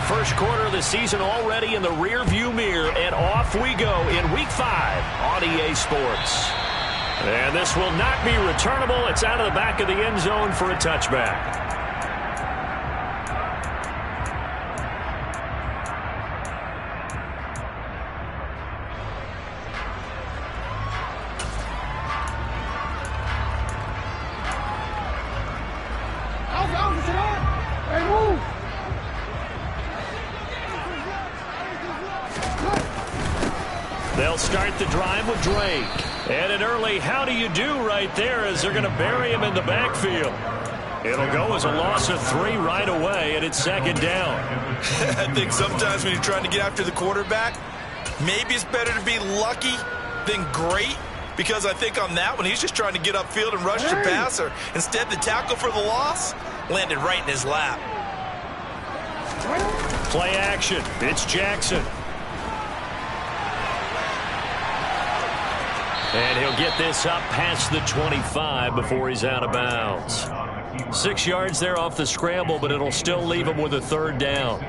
first quarter of the season already in the rearview mirror, and off we go in Week 5 on EA Sports. And this will not be returnable. It's out of the back of the end zone for a touchback. They'll start the drive with Drake. And an early how do you do right there as they're going to bury him in the backfield. It'll go as a loss of 3 right away, and it's second down. I think sometimes when you're trying to get after the quarterback, maybe it's better to be lucky than great, because I think on that one, he's just trying to get upfield and rush the passer. Instead, the tackle for the loss landed right in his lap. Play action. It's Jackson. And he'll get this up past the 25 before he's out of bounds. 6 yards there off the scramble, but it'll still leave him with a third down.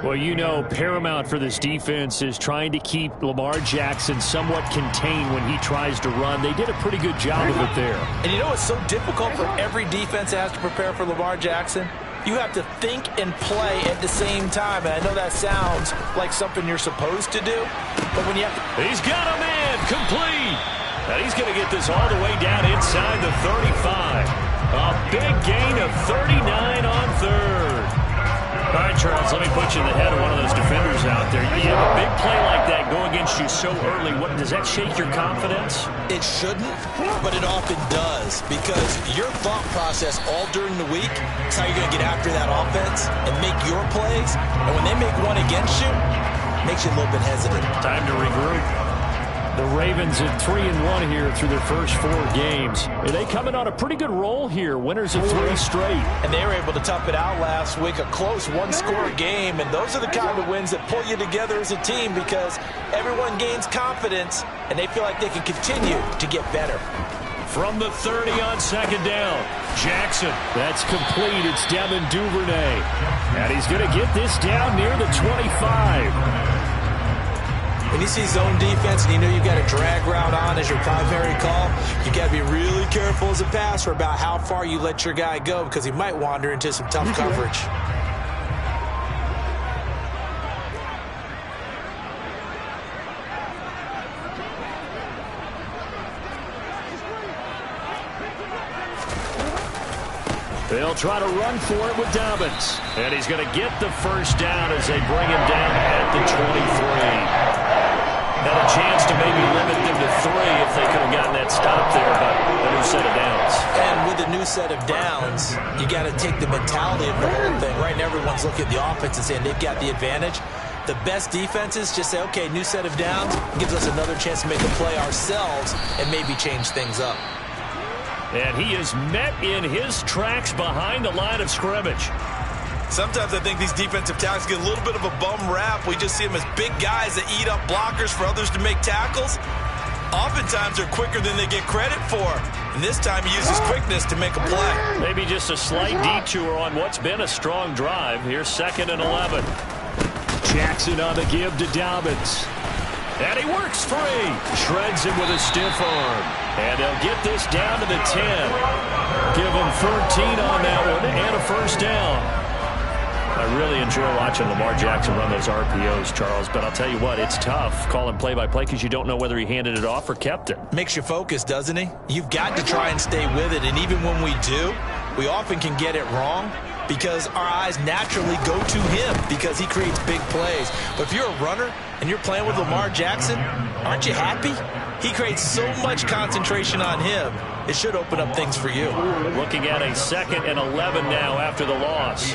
Well, you know, paramount for this defense is trying to keep Lamar Jackson somewhat contained when he tries to run. They did a pretty good job of it there. And you know it's so difficult for every defense that has to prepare for Lamar Jackson? You have to think and play at the same time. And I know that sounds like something you're supposed to do, but when you have to... He's got a man complete. And he's going to get this all the way down inside the 35. A big gain of 39 on third. All right, Charles, let me put you in the head of one of those defenders out there. You have a big play like that go against you so early. What, does that shake your confidence? It shouldn't, but it often does, because your thought process all during the week is how you're going to get after that offense and make your plays. And when they make one against you, it makes you a little bit hesitant. Time to regroup. The Ravens at 3-1 here through their first 4 games. They coming on a pretty good roll here. Winners of 3 straight. And they were able to tough it out last week. A close one-score game. And those are the kind of wins that pull you together as a team, because everyone gains confidence and they feel like they can continue to get better. From the 30 on second down, Jackson. That's complete. It's Devin Duvernay. And he's going to get this down near the 25. When you see zone defense and you know you've got a drag route on as your primary call, you've got to be really careful as a passer about how far you let your guy go, because he might wander into some tough coverage. They'll try to run for it with Dobbins. And he's going to get the first down as they bring him down at the 23. Had a chance to maybe limit them to 3 if they could have gotten that stop there, but a new set of downs. And with a new set of downs, you got to take the mentality of the whole thing. Right now, everyone's looking at the offense and saying they've got the advantage. The best defenses just say, okay, new set of downs, gives us another chance to make a play ourselves and maybe change things up. And he is met in his tracks behind the line of scrimmage. Sometimes I think these defensive tackles get a little bit of a bum rap. We just see them as big guys that eat up blockers for others to make tackles. Oftentimes they're quicker than they get credit for. And this time he uses quickness to make a play. Maybe just a slight detour on what's been a strong drive. Here's 2nd and 11. Jackson on the give to Dobbins. And he works free. Shreds him with a stiff arm. And they'll get this down to the 10. Give him 13 on that one and a first down. I really enjoy watching Lamar Jackson run those RPOs, Charles, but I'll tell you what, it's tough calling play-by-play because you don't know whether he handed it off or kept it. Makes you focus, doesn't he? You've got to try and stay with it, and even when we do, we often can get it wrong because our eyes naturally go to him because he creates big plays. But if you're a runner and you're playing with Lamar Jackson, aren't you happy? He creates so much concentration on him. It should open up things for you. Looking at a 2nd and 11 now after the loss.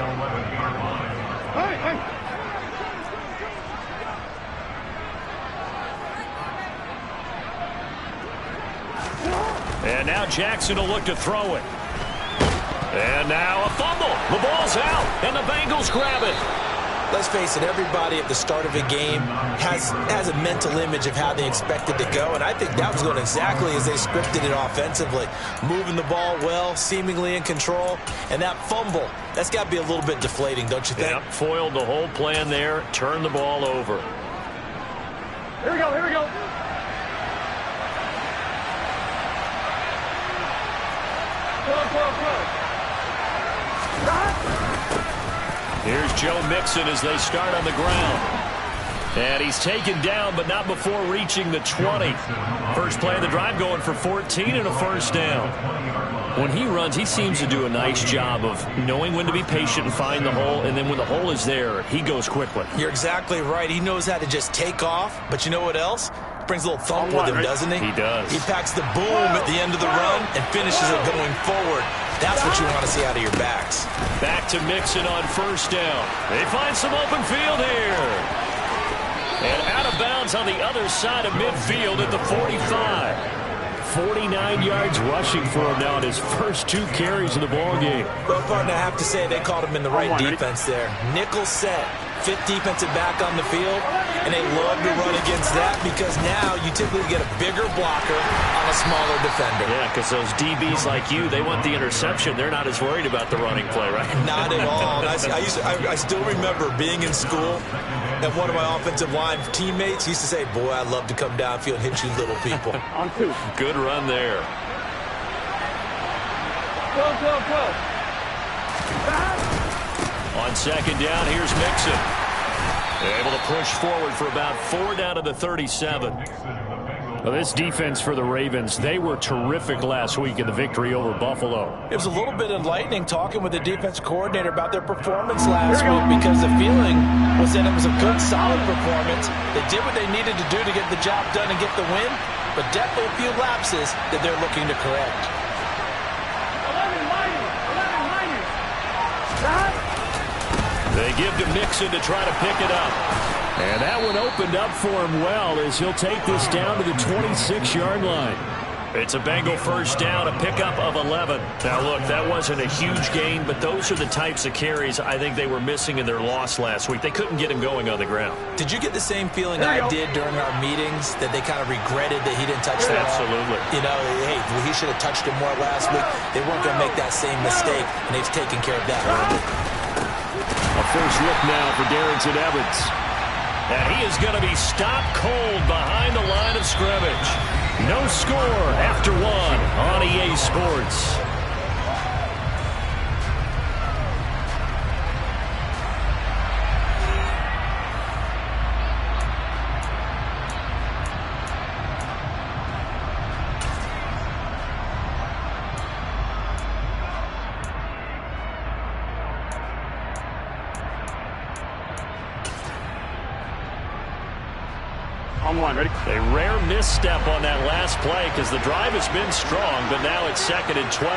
And now Jackson will look to throw it. And now a fumble. The ball's out, and the Bengals grab it. let's face it, everybody at the start of a game has a mental image of how they expect it to go, and I think that was going exactly as they scripted it offensively. Moving the ball well, seemingly in control, and that fumble, that's got to be a little bit deflating, don't you think? Yep, foiled the whole plan there, turned the ball over. Here we go, here we go. Here's Joe Mixon as they start on the ground. And he's taken down, but not before reaching the 20. First play of the drive going for 14 and a first down. When he runs, he seems to do a nice job of knowing when to be patient and find the hole, and then when the hole is there, he goes quickly. You're exactly right. He knows how to just take off, but you know what else? Brings a little thump with him, doesn't he? He does. He packs the boom at the end of the run and finishes it going forward. That's what you want to see out of your backs. Back to Mixon on first down. They find some open field here. And out of bounds on the other side of midfield at the 45. 49 yards rushing for him now in his first 2 carries of the ballgame. Well, partner, I have to say they called him in the right defense there. Nickel set. 5th defensive back on the field, and they love to run against that because now you typically get a bigger blocker on a smaller defender. Yeah, because those DBs like you, they want the interception. They're not as worried about the running play, right? Not at all. I still remember being in school, and one of my offensive line teammates used to say, boy, I'd love to come downfield and hit you little people. On 2. Good run there. Go. On second down, here's Mixon. Able to push forward for about 4 down to the 37. Well, this defense for the Ravens, they were terrific last week in the victory over Buffalo. It was a little bit enlightening talking with the defense coordinator about their performance last week because the feeling was that it was a good, solid performance. They did what they needed to do to get the job done and get the win, but definitely a few lapses that they're looking to correct. 11 minus. They give to Mixon to try to pick it up. And that one opened up for him well as he'll take this down to the 26-yard line. It's a Bengal first down, a pickup of 11. Now, look, that wasn't a huge gain, but those are the types of carries I think they were missing in their loss last week. They couldn't get him going on the ground. Did you get the same feeling I did during our meetings, that they kind of regretted that he didn't touch that? Absolutely. You know, hey, he should have touched it more last week. They weren't going to make that same mistake, and they've taken care of that early. A first look now for Darrington Evans. And he is going to be stopped cold behind the line of scrimmage. No score after 1 on EA Sports. Ready? A rare misstep on that last play because the drive has been strong, but now it's 2nd and 12.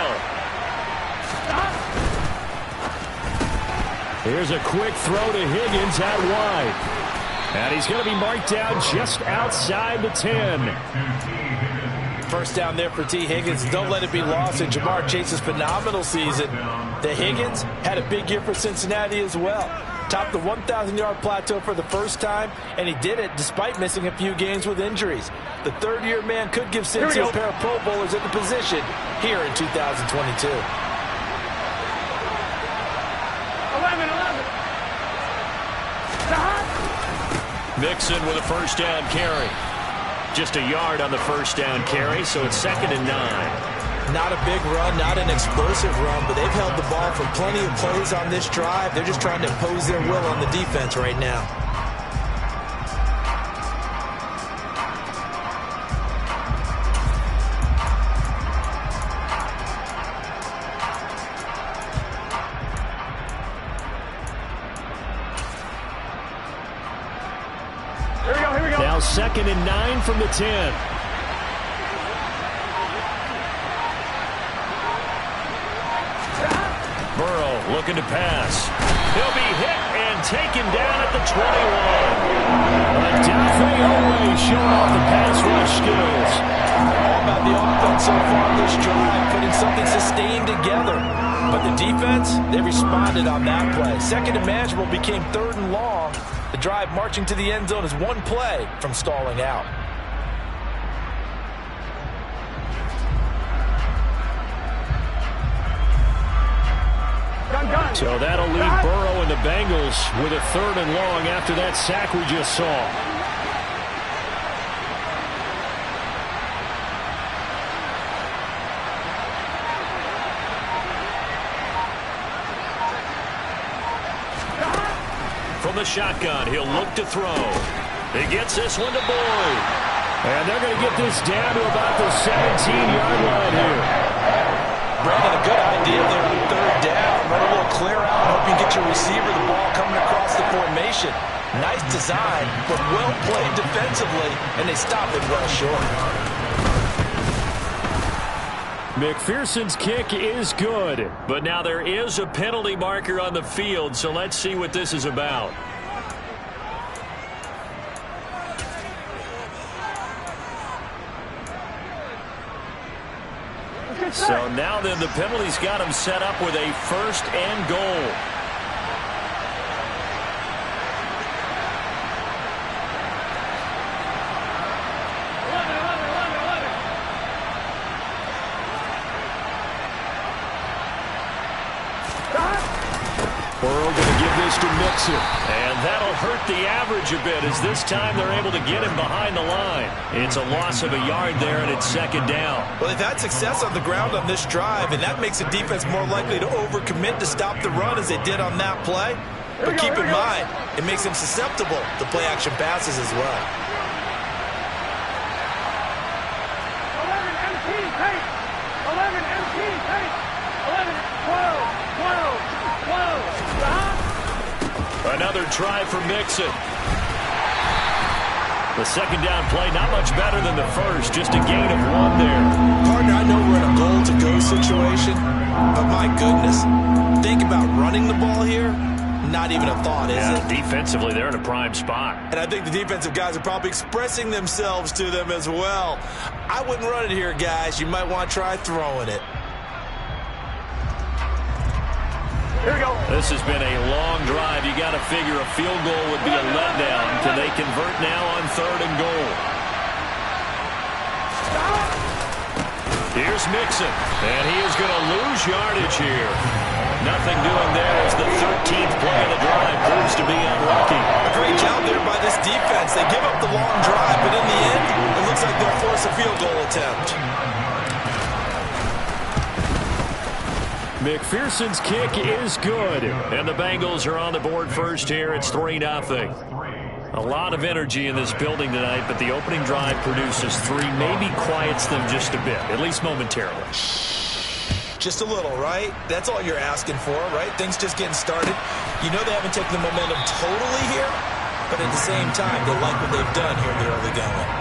Here's a quick throw to Higgins out wide. And he's going to be marked down just outside the 10. First down there for T. Higgins. Don't let it be lost in Jamar Chase's phenomenal season. The Higgins had a big year for Cincinnati as well. Topped the 1,000-yard plateau for the first time, and he did it despite missing a few games with injuries. The third-year man could give Cincy a pair of Pro Bowlers at the position here in 2022. 11. Mixon with a first down carry. Just a yard on the first down carry, so it's 2nd and 9. Not a big run, not an explosive run, but they've held the ball for plenty of plays on this drive. They're just trying to impose their will on the defense right now. Here we go. Now 2nd and 9 from the 10. Burrow looking to pass. He'll be hit and taken down at the 21. Odafe Oweh showing off the pass rush skills. All about the offense so far this drive, putting something sustained together. But the defense, they responded on that play. Second and manageable became third and long. The drive marching to the end zone is one play from stalling out. So that'll leave Burrow and the Bengals with a third and long after that sack we just saw. From the shotgun, he'll look to throw. He gets this one to Boyd. And they're going to get this down to about the 17-yard line here. Brandon, a good idea there on third down. Run a little clear out, hope you get your receiver the ball coming across the formation. Nice design, but well played defensively, and they stop it well short. McPherson's kick is good, but now there is a penalty marker on the field, so let's see what this is about. So now then the penalty's got him set up with a first and goal. Burrow going to give this to Mixon. And that'll hurt the average a bit as this time they're able to get him behind the line. It's a loss of a yard there, and it's second down. Well, they've had success on the ground on this drive, and that makes the defense more likely to overcommit to stop the run as they did on that play. But keep in mind, it makes them susceptible to play-action passes as well. 11 MT tape. 11 MT tape. 11, 12, 12. Another try for Mixon. The second down play, not much better than the first, just a gain of one there. Partner, I know we're in a goal-to-go situation, but my goodness, think about running the ball here. Not even a thought, is it? Defensively, they're in a prime spot. And I think the defensive guys are probably expressing themselves to them as well. I wouldn't run it here, guys. You might want to try throwing it. Here we go. This has been a long drive. You got to figure a field goal would be a letdown. Can they convert now on third and goal? Here's Mixon, and he is going to lose yardage here. Nothing doing there as the 13th play of the drive proves to be unlucky. A great job there by this defense. They give up the long drive, but in the end, it looks like they'll force a field goal attempt. McPherson's kick is good, and the Bengals are on the board first here. It's 3-0. A lot of energy in this building tonight, but the opening drive produces 3, maybe quiets them just a bit, at least momentarily. Just a little, right? That's all you're asking for, right? Things just getting started. You know they haven't taken the momentum totally here, but at the same time, they like what they've done here in the early going.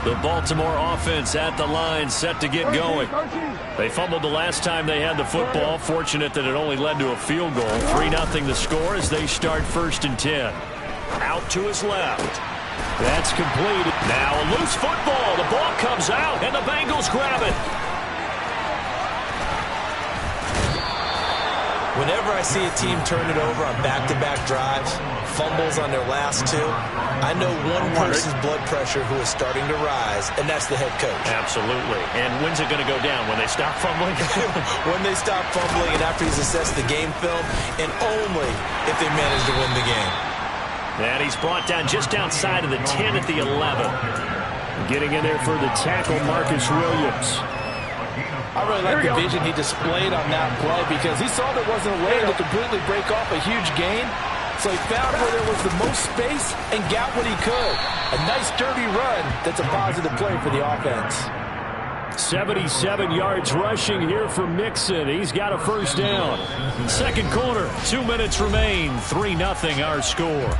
The Baltimore offense at the line, set to get going. They fumbled the last time they had the football. Fortunate that it only led to a field goal. 3-0 the score as they start first and 10. Out to his left. That's complete. Now a loose football. The ball comes out, and the Bengals grab it. Whenever I see a team turn it over on back-to-back drives, fumbles on their last 2, I know one person's blood pressure who is starting to rise, and that's the head coach. Absolutely. And when's it going to go down? When they stop fumbling? When they stop fumbling and after he's assessed the game film, and only if they manage to win the game. And he's brought down just outside of the 10 at the 11. Getting in there for the tackle, Marcus Williams. I really like the vision he displayed on that play because he saw there wasn't a way to completely break off a huge gain. So he found where there was the most space and got what he could. A nice, dirty run that's a positive play for the offense. 77 yards rushing here for Mixon. He's got a first down. Second quarter, 2 minutes remain. 3-0 our score.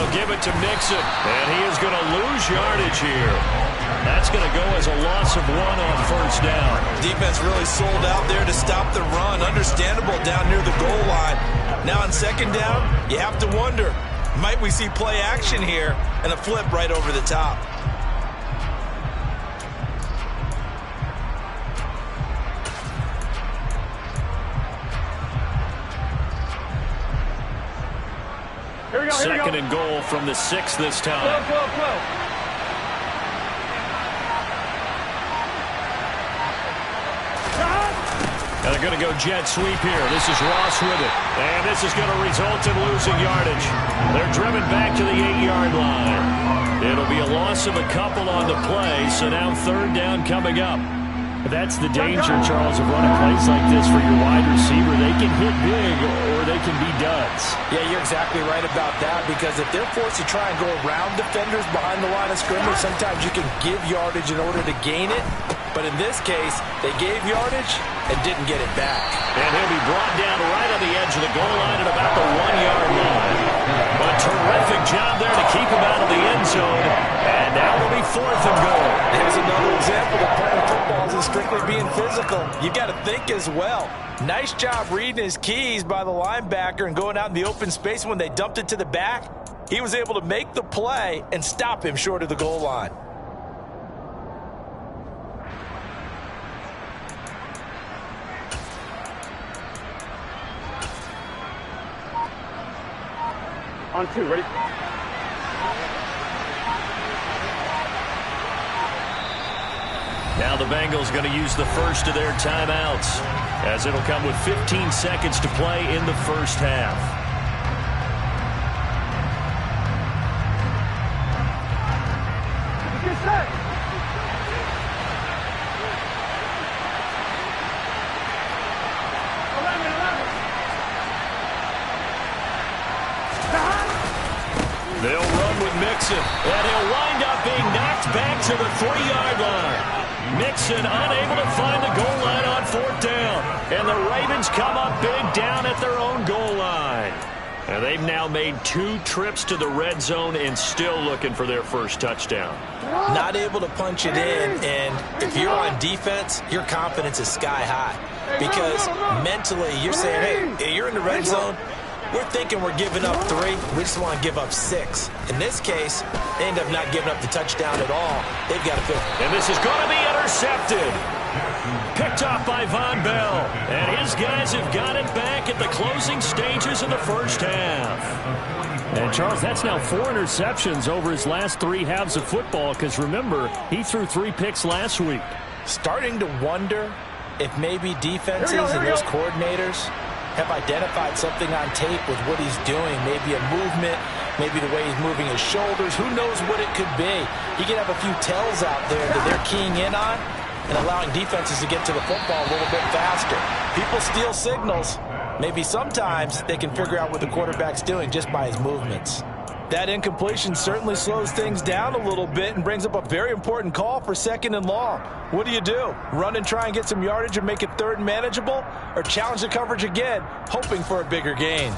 They'll give it to Mixon, and he is going to lose yardage here. That's going to go as a loss of 1 on first down. Defense really sold out there to stop the run. Understandable down near the goal line. Now on second down, you have to wonder, might we see play action here and a flip right over the top? Here we go, Second and goal from the 6 this time. Flow. And they're going to go jet sweep here. This is Ross with it. And this is going to result in losing yardage. They're driven back to the 8-yard line. It'll be a loss of a couple on the play, so now third down coming up. That's the danger, Charles, of running plays like this for your wide receiver. They can hit big or they can be duds. Yeah, you're exactly right about that, because if they're forced to try and go around defenders behind the line of scrimmage, sometimes you can give yardage in order to gain it. But in this case, they gave yardage and didn't get it back. And he'll be brought down right on the edge of the goal line at about the 1-yard line. A terrific job there to keep him out of the end zone. And now it'll be 4th and goal. Here's another example of playing football isn't strictly being physical. You got to think as well. Nice job reading his keys by the linebacker and going out in the open space. When they dumped it to the back, he was able to make the play and stop him short of the goal line. On 2, ready? Now the Bengals going to use the first of their timeouts, as it'll come with 15 seconds to play in the first half. Get set. They'll run with Mixon, and he'll wind up being knocked back to the 3-yard line. Mixon unable to find the goal line on 4th down. And the Ravens come up big down at their own goal line. And they've now made 2 trips to the red zone and still looking for their first touchdown. Not able to punch it in, and if you're on defense, your confidence is sky high. Because mentally, you're saying, hey, you're in the red zone. We're thinking we're giving up 3. We just want to give up 6. In this case, they end up not giving up the touchdown at all. They've got to feel. And this is going to be intercepted. Picked off by Von Bell. And his guys have got it back at the closing stages of the first half. And, Charles, that's now 4 interceptions over his last 3 halves of football, because, remember, he threw 3 picks last week. Starting to wonder if maybe defenses and those coordinators have identified something on tape with what he's doing. Maybe a movement, maybe the way he's moving his shoulders. Who knows what it could be? He could have a few tells out there that they're keying in on and allowing defenses to get to the football a little bit faster. People steal signals. Maybe sometimes they can figure out what the quarterback's doing just by his movements. That incompletion certainly slows things down a little bit and brings up a very important call for 2nd and long. What do you do? Run and try and get some yardage and make it 3rd and manageable? Or challenge the coverage again, hoping for a bigger gain?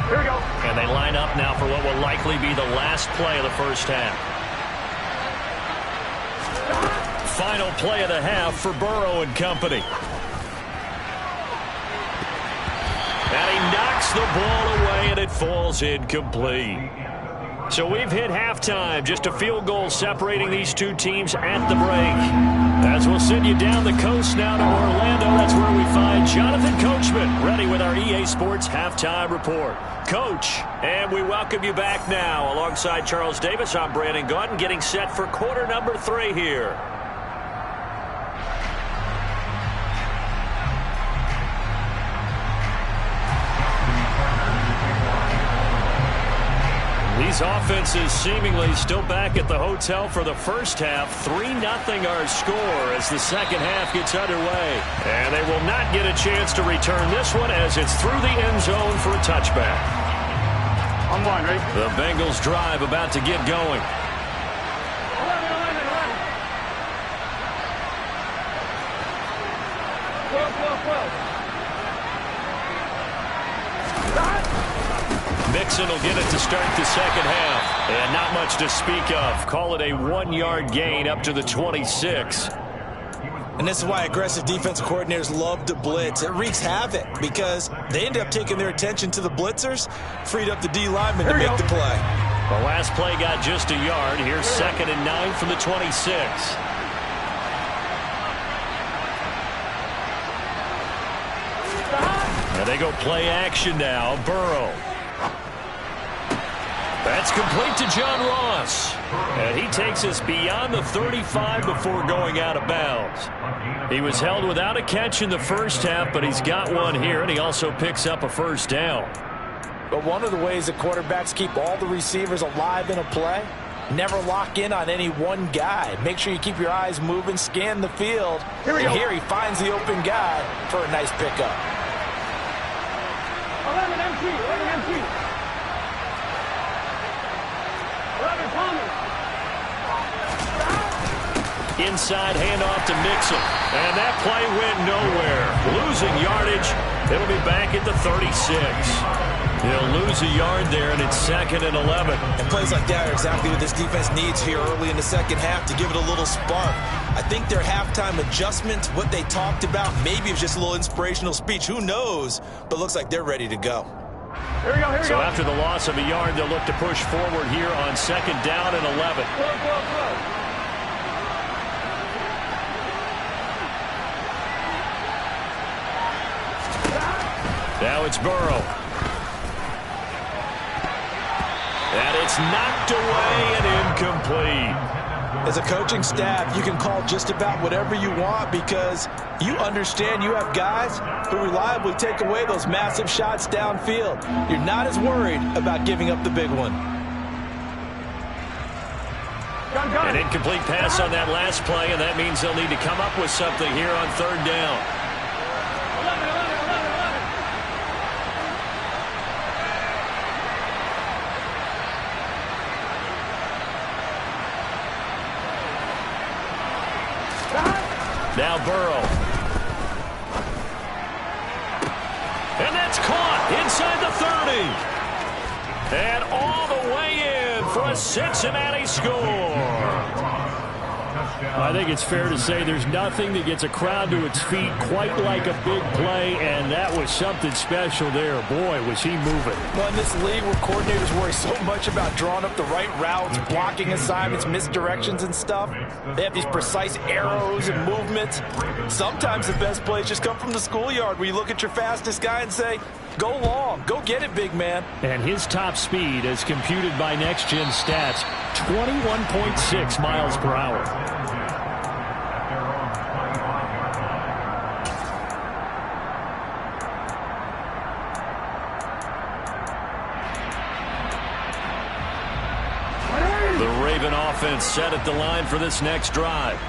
Here we go. And they line up now for what will likely be the last play of the first half. Final play of the half for Burrow and company. And he knocks the ball away, and it falls incomplete. So we've hit halftime. Just a field goal separating these 2 teams at the break. As we'll send you down the coast now to Orlando, that's where we find Jonathan Coachman, ready with our EA Sports Halftime Report. Coach, and we welcome you back now. Alongside Charles Davis, I'm Brandon Gaudin, getting set for quarter number 3 here. These offenses seemingly still back at the hotel for the first half. 3-0 our score as the second half gets underway. And they will not get a chance to return this one as it's through the end zone for a touchback. On 1, ready? The Bengals drive about to get going. 11. Flow. Jackson will get it to start the second half. And not much to speak of. Call it a 1-yard gain up to the 26. And this is why aggressive defensive coordinators love to blitz. It wreaks havoc because they end up taking their attention to the blitzers, freed up the D lineman to make the play. The last play got just a yard. Here's 2nd and 9 from the 26. And they go play action now. Burrow. That's complete to John Ross. And he takes us beyond the 35 before going out of bounds. He was held without a catch in the first half, but he's got one here, and he also picks up a first down. But one of the ways that quarterbacks keep all the receivers alive in a play, never lock in on any one guy. Make sure you keep your eyes moving, scan the field. Here he finds the open guy for a nice pickup. 11 empty. 11 empty. 11 Thomas. Inside handoff to Mixon. And that play went nowhere. Losing yardage. It'll be back at the 36. He'll lose a yard there, and it's 2nd and 11. And plays like that are exactly what this defense needs here early in the second half to give it a little spark. I think their halftime adjustment, what they talked about, maybe it was just a little inspirational speech. Who knows? But looks like they're ready to go. Here we go. Here we So go. after the loss of a yard, they'll look to push forward here on 2nd down and 11. Go. Now it's Burrow. And it's knocked away and incomplete. As a coaching staff, you can call just about whatever you want because you understand you have guys who reliably take away those massive shots downfield. You're not as worried about giving up the big one. An incomplete pass on that last play, and that means they'll need to come up with something here on 3rd down. 11. Now Burrow. And that's caught inside the 30. And all the way in for a Cincinnati score. I think it's fair to say there's nothing that gets a crowd to its feet quite like a big play, and that was something special there. Boy, was he moving. Well, in this league where coordinators worry so much about drawing up the right routes, blocking assignments, misdirections and stuff, they have these precise arrows and movements. Sometimes the best plays just come from the schoolyard where you look at your fastest guy and say, go long, go get it, big man. And his top speed, as computed by Next Gen Stats, 21.6 miles per hour. Offense set at the line for this next drive.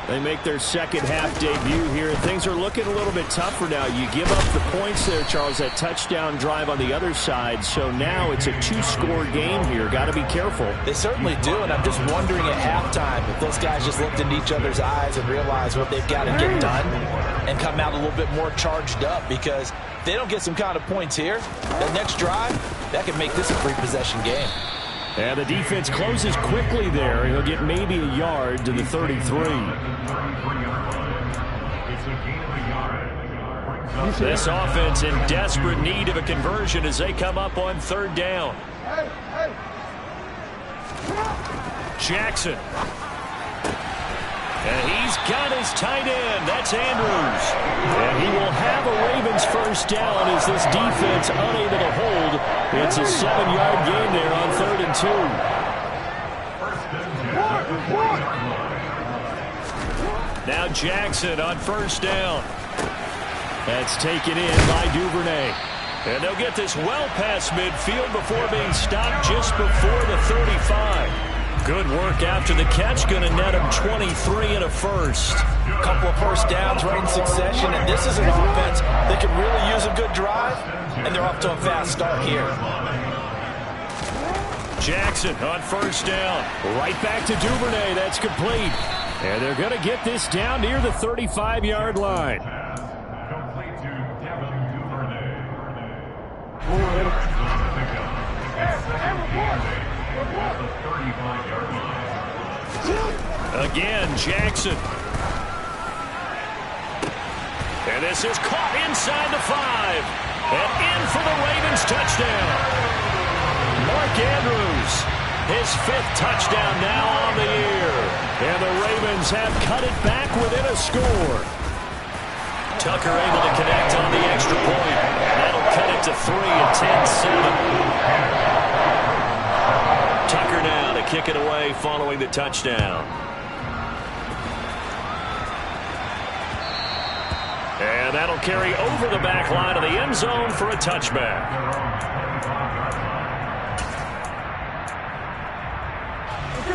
They make their second half debut here. Things are looking a little bit tougher now. You give up the points there, Charles, that touchdown drive on the other side. So now it's a 2-score game here. Got to be careful. They certainly do, and I'm just wondering at halftime if those guys just looked into each other's eyes and realized what they've got to get done and come out a little bit more charged up, because if they don't get some kind of points here, that next drive, that could make this a 3-possession game. And the defense closes quickly there. He'll get maybe a yard to the 33. This offense in desperate need of a conversion as they come up on 3rd down. Jackson. And he's got his tight end. That's Andrews. And he will have a Ravens first down as this defense unable to hold. It's a 7-yard gain there on 3rd and 2. Now Jackson on first down. That's taken in by Duvernay. And they'll get this well past midfield before being stopped just before the 35. Good work after the catch. Going to net him 23 and a first. A couple of first downs right in succession, and this is an offense that could really use a good drive, and they're off to a fast start here. Jackson on first down. Right back to Duvernay. That's complete. And they're going to get this down near the 35-yard line. Again, Jackson. And this is caught inside the 5. And in for the Ravens touchdown. Mark Andrews, his 5th touchdown now on the year. And the Ravens have cut it back within a score. Tucker able to connect on the extra point. And that'll cut it to 3 at 10-7. Tucker now to kick it away following the touchdown. And that'll carry over the back line of the end zone for a touchback.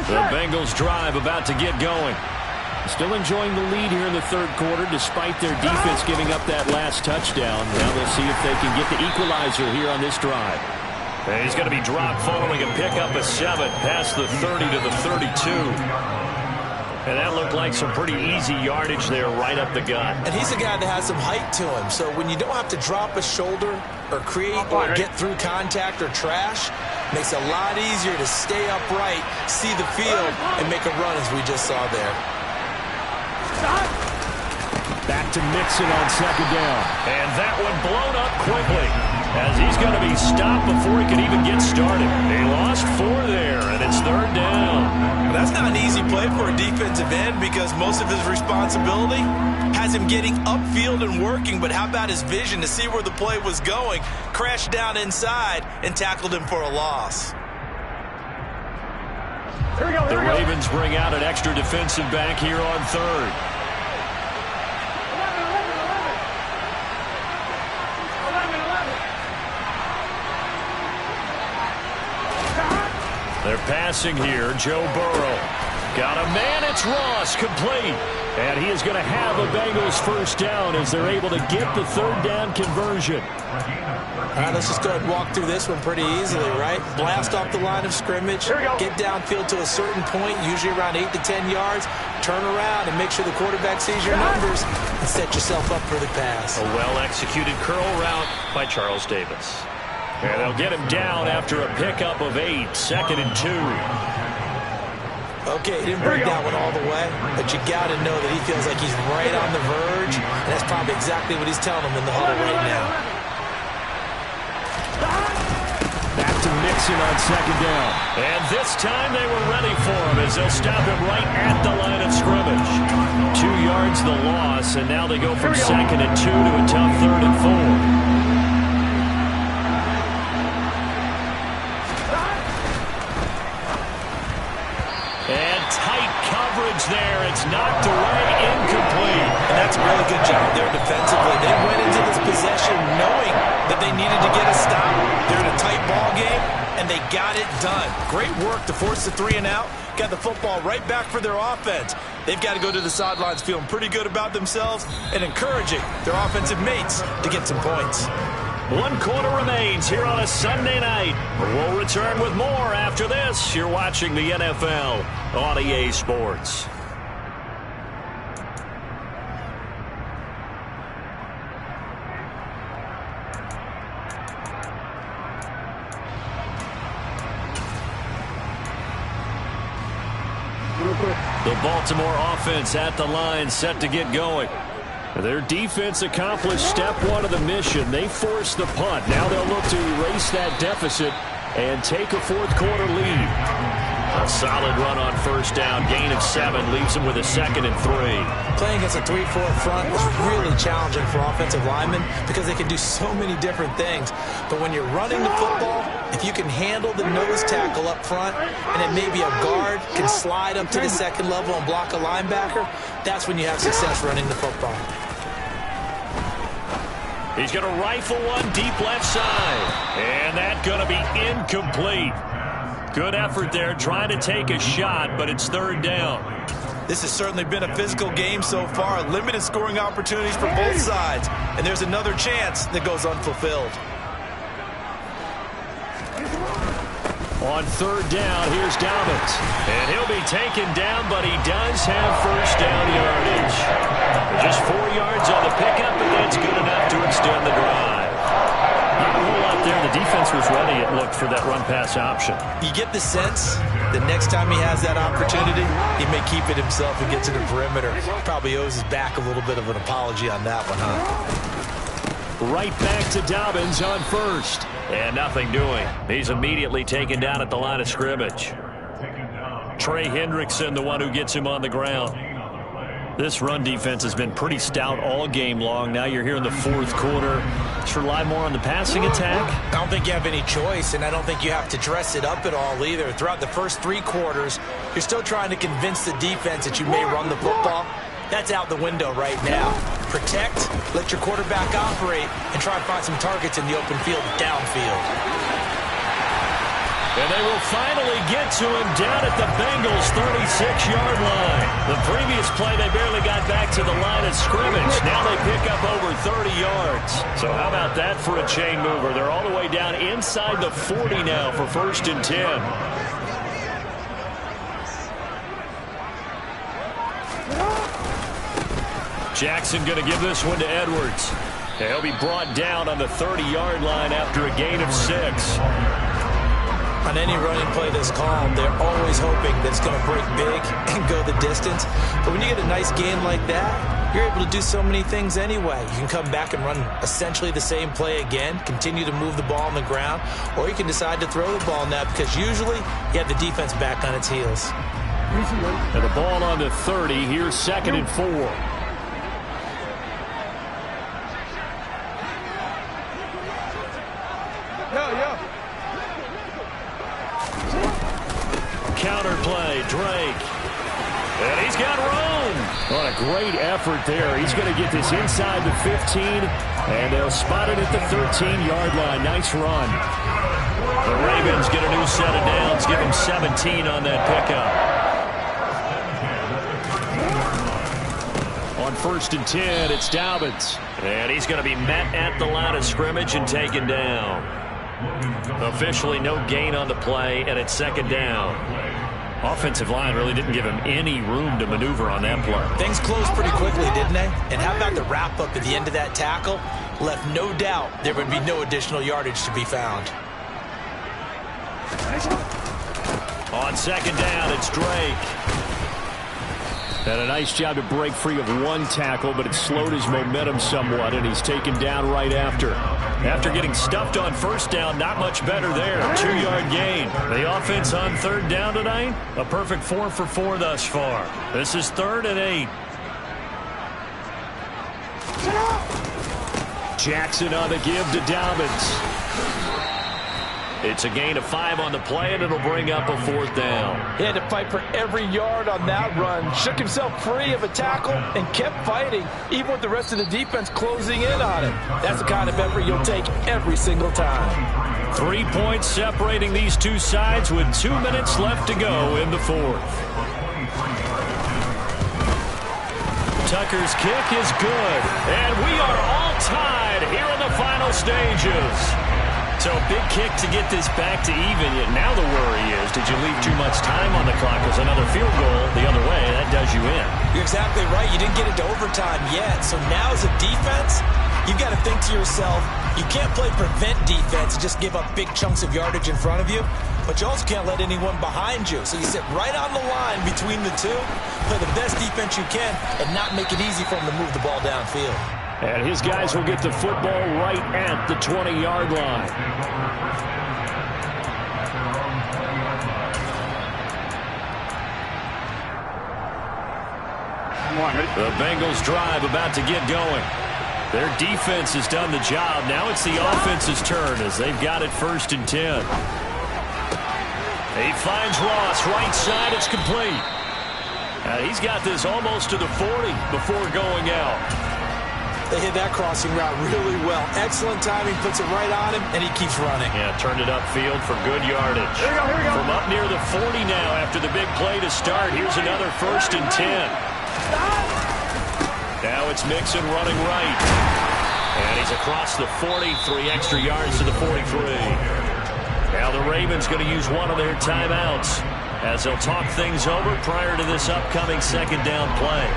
The Bengals drive about to get going. Still enjoying the lead here in the third quarter despite their defense giving up that last touchdown. Now they'll see if they can get the equalizer here on this drive. And he's going to be dropped following a pickup of 7 past the 30 to the 32. And that looked like some pretty easy yardage there right up the gut. And he's a guy that has some height to him. So when you don't have to drop a shoulder or create or get through contact or trash, makes it a lot easier to stay upright, see the field, and make a run as we just saw there. Back to Mixon on second down. And that one blown up quickly as he's going to be stopped before he can even get started. He lost 4 there, and it's third down. That's not an easy play for a defensive end because most of his responsibility has him getting upfield and working, but how about his vision to see where the play was going, crashed down inside, and tackled him for a loss. The Ravens bring out an extra defensive back here on third. They're passing here. Joe Burrow. Got a man. It's Ross. Complete. And he is going to have a Bengals first down as they're able to get the third down conversion. All right, let's just go ahead and walk through this one pretty easily, right? Blast off the line of scrimmage. Get downfield to a certain point, usually around 8 to 10 yards. Turn around and make sure the quarterback sees your numbers and set yourself up for the pass. A well-executed curl route by Charles Davis. And they'll get him down after a pickup of 8, 2nd and 2. Okay, he didn't break that one all the way, but you got to know that he feels like he's right on the verge, and that's probably exactly what he's telling him in the huddle right now. Back to Mixon on second down. And this time they were ready for him as they'll stop him right at the line of scrimmage. 2 yards the loss, and now they go from 2nd and 2 to a tough 3rd and 4. There, it's knocked away, incomplete. And that's a really good job there defensively. They went into this possession knowing that they needed to get a stop. They're in a tight ball game, and they got it done. Great work to force the 3 and out. Got the football right back for their offense. They've got to go to the sidelines feeling pretty good about themselves and encouraging their offensive mates to get some points. 1 quarter remains here on a Sunday night. We'll return with more after this. You're watching the NFL on EA Sports. The Baltimore offense at the line, set to get going. Their defense accomplished step 1 of the mission. They forced the punt. Now they'll look to erase that deficit and take a 4th quarter lead. A solid run on first down. Gain of 7 leaves them with a 2nd and 3. Playing against a 3-4 front is really challenging for offensive linemen because they can do so many different things. But when you're running the football, if you can handle the nose tackle up front and then maybe a guard can slide up to the 2nd level and block a linebacker, that's when you have success running the football. He's going to rifle one deep left side. And that's going to be incomplete. Good effort there trying to take a shot, but it's 3rd down. This has certainly been a physical game so far. Limited scoring opportunities for both sides. And there's another chance that goes unfulfilled. On 3rd down, here's Dobbins. And he'll be taken down, but he does have first down yardage. Just 4 yards on the pickup, and that's good enough to extend the drive. Not a whole lot there. The defense was ready, it looked, for that run-pass option. You get the sense the next time he has that opportunity, he may keep it himself and get to the perimeter. Probably owes his back a little bit of an apology on that one, huh? Right back to Dobbins on first. And nothing doing. He's immediately taken down at the line of scrimmage. Trey Hendrickson, the one who gets him on the ground. This run defense has been pretty stout all game long. Now you're here in the fourth quarter. Just rely more on the passing attack. I don't think you have any choice, and I don't think you have to dress it up at all either. Throughout the first 3 quarters, you're still trying to convince the defense that you may run the football. That's out the window right now. Protect, let your quarterback operate, and try and find some targets in the open field downfield. And they will finally get to him down at the Bengals' 36-yard line. The previous play, they barely got back to the line of scrimmage. Now they pick up over 30 yards. So how about that for a chain mover? They're all the way down inside the 40 now for 1st and 10. Jackson going to give this one to Edwards. He'll be brought down on the 30-yard line after a gain of 6. On any running play that's called, they're always hoping that it's going to break big and go the distance. But when you get a nice gain like that, you're able to do so many things anyway. You can come back and run essentially the same play again, continue to move the ball on the ground, or you can decide to throw the ball now because usually you have the defense back on its heels. And the ball on the 30. Here's 2nd and 4. Counter play, Drake. And he's got room. What a great effort there. He's going to get this inside the 15, and they'll spot it at the 13-yard line. Nice run. The Ravens get a new set of downs, give him 17 on that pickup. On 1st and 10, it's Dobbins. And he's going to be met at the line of scrimmage and taken down. Officially no gain on the play, and it's 2nd down. Offensive line really didn't give him any room to maneuver on that play. Things closed pretty quickly, didn't they? And how about the wrap-up at the end of that tackle? Left no doubt there would be no additional yardage to be found. On 2nd down, it's Drake. And a nice job to break free of one tackle, but it slowed his momentum somewhat, and he's taken down right after. After getting stuffed on 1st down, not much better there. 2-yard gain. The offense on 3rd down tonight, a perfect 4 for 4 thus far. This is 3rd and 8. Jackson on the give to Dobbins. It's a gain of 5 on the play, and it'll bring up a 4th down. He had to fight for every yard on that run. Shook himself free of a tackle and kept fighting, even with the rest of the defense closing in on him. That's the kind of effort you'll take every single time. 3 points separating these two sides with 2 minutes left to go in the 4th. Tucker's kick is good, and we are all tied here in the final stages. So a big kick to get this back to even. Now the worry is, did you leave too much time on the clock? Because another field goal the other way, that does you in. You're exactly right. You didn't get into overtime yet. So now as a defense, you've got to think to yourself, you can't play prevent defense and just give up big chunks of yardage in front of you. But you also can't let anyone behind you. So you sit right on the line between the two, play the best defense you can, and not make it easy for them to move the ball downfield. And his guys will get the football right at the 20-yard line. The Bengals drive about to get going. Their defense has done the job. Now it's the offense's turn as they've got it 1st and 10. He finds Ross, right side, it's complete. He's got this almost to the 40 before going out. They hit that crossing route really well. Excellent timing, puts it right on him, and he keeps running. Yeah, turned it upfield for good yardage. Here we go. From up near the 40 now after the big play to start. Here's another 1st and 10. Now it's Mixon running right. And he's across the 40, 3 extra yards to the 43. Now the Ravens going to use one of their timeouts as they'll talk things over prior to this upcoming 2nd down play.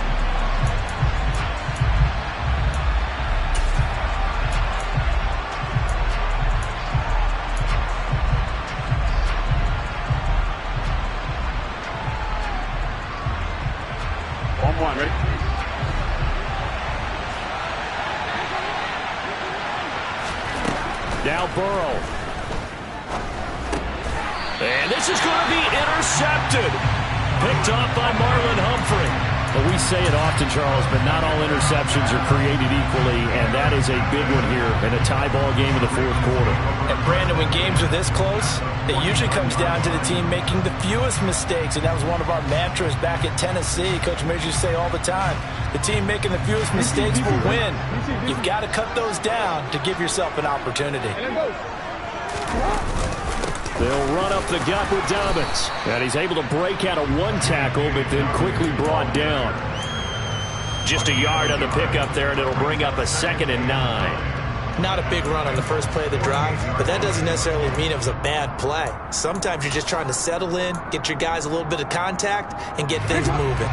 one. Ready? Now Burrow. And this is going to be intercepted. Picked off by Marlon Humphrey. Well, we say it often, Charles, but not all interceptions are created equally, and that is a big one here in a tie ball game in the fourth quarter. And Brandon, when games are this close, it usually comes down to the team making the fewest mistakes, and that was one of our mantras back at Tennessee. Coach Major used to say all the time, the team making the fewest mistakes will win. You've got to cut those down to give yourself an opportunity. They'll run up the gut with Dobbins. And he's able to break out of one tackle, but then quickly brought down. Just a yard on the pickup there, and it'll bring up a 2nd and 9. Not a big run on the first play of the drive, but that doesn't necessarily mean it was a bad play. Sometimes you're just trying to settle in, get your guys a little bit of contact, and get things moving.